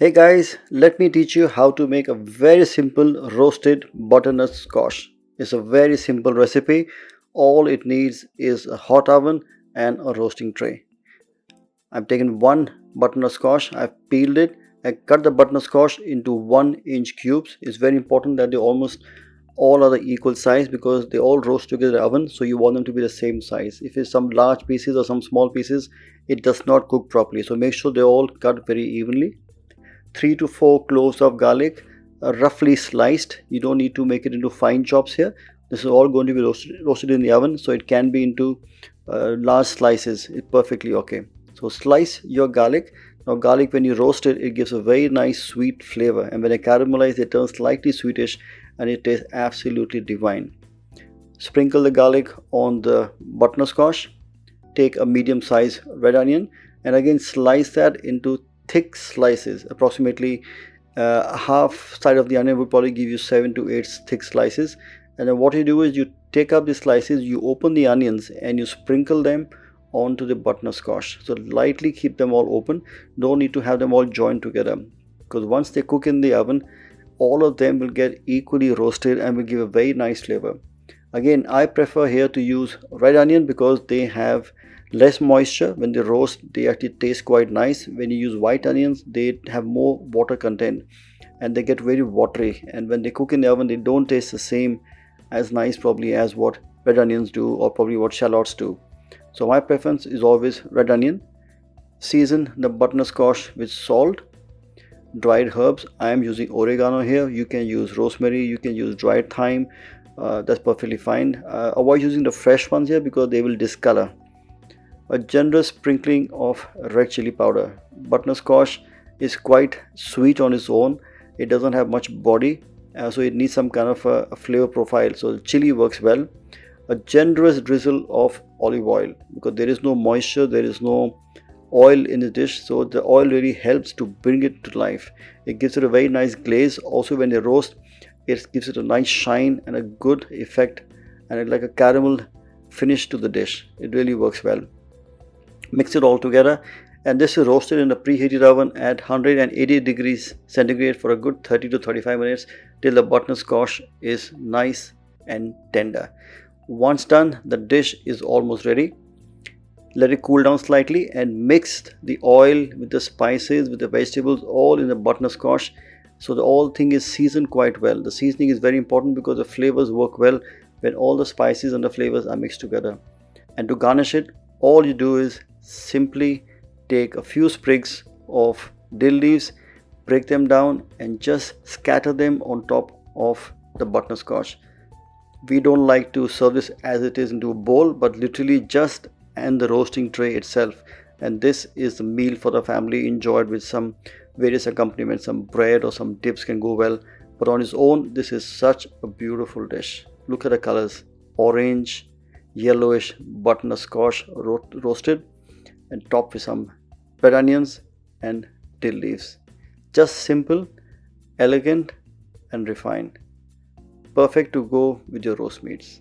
Hey guys, let me teach you how to make a very simple roasted butternut squash. It's a very simple recipe. All it needs is a hot oven and a roasting tray. I've taken one butternut squash, I've peeled it, I cut the butternut squash into 1 inch cubes. It's very important that they almost all are the equal size because they all roast together in the oven, so you want them to be the same size. If it's some large pieces or some small pieces, it does not cook properly. So make sure they all cut very evenly. 3 to 4 cloves of garlic, roughly sliced. You don't need to make it into fine chops here. This is all going to be roasted in the oven, so it can be into large slices. It's perfectly okay. So slice your garlic. Now garlic, when you roast it, it gives a very nice sweet flavor, and when it caramelizes, it turns slightly sweetish and it tastes absolutely divine. Sprinkle the garlic on the butternut squash. Take a medium sized red onion and again slice that into thick slices. Approximately half side of the onion would probably give you 7 to 8 thick slices. And then what you do is you take up the slices, you open the onions and you sprinkle them onto the butternut squash. So lightly keep them all open. Don't need to have them all joined together, because once they cook in the oven, all of them will get equally roasted and will give a very nice flavor. Again, I prefer here to use red onion because they have less moisture. When they roast, they actually taste quite nice. When you use white onions, they have more water content and they get very watery, and when they cook in the oven, they don't taste the same as nice probably as what red onions do, or probably what shallots do. So my preference is always red onion. Season the butternut squash with salt, dried herbs. I am using oregano here. You can use rosemary, you can use dried thyme. That's perfectly fine. Avoid using the fresh ones here because they will discolor. A generous sprinkling of red chili powder. Butternut squash is quite sweet on its own. It doesn't have much body, so it needs some kind of a flavor profile. So chili works well. A generous drizzle of olive oil, because there is no moisture, there is no oil in the dish, so the oil really helps to bring it to life. It gives it a very nice glaze. Also, when they roast, it gives it a nice shine and a good effect, and like a caramel finish to the dish. It really works well. Mix it all together, and this is roasted in a preheated oven at 180 degrees centigrade for a good 30 to 35 minutes till the butternut squash is nice and tender. Once done, the dish is almost ready. Let it cool down slightly and mix the oil with the spices, with the vegetables, all in the butternut squash, so the whole thing is seasoned quite well. The seasoning is very important because the flavors work well when all the spices and the flavors are mixed together. And to garnish it, all you do is simply take a few sprigs of dill leaves, break them down and just scatter them on top of the butternut squash. We don't like to serve this as it is into a bowl, but literally just and the roasting tray itself, and this is the meal for the family, enjoyed with some various accompaniments. Some bread or some dips can go well, but on its own this is such a beautiful dish. Look at the colors: orange, yellowish butternut squash roasted and topped with some red onions and dill leaves. Just simple, elegant and refined. Perfect to go with your roast meats.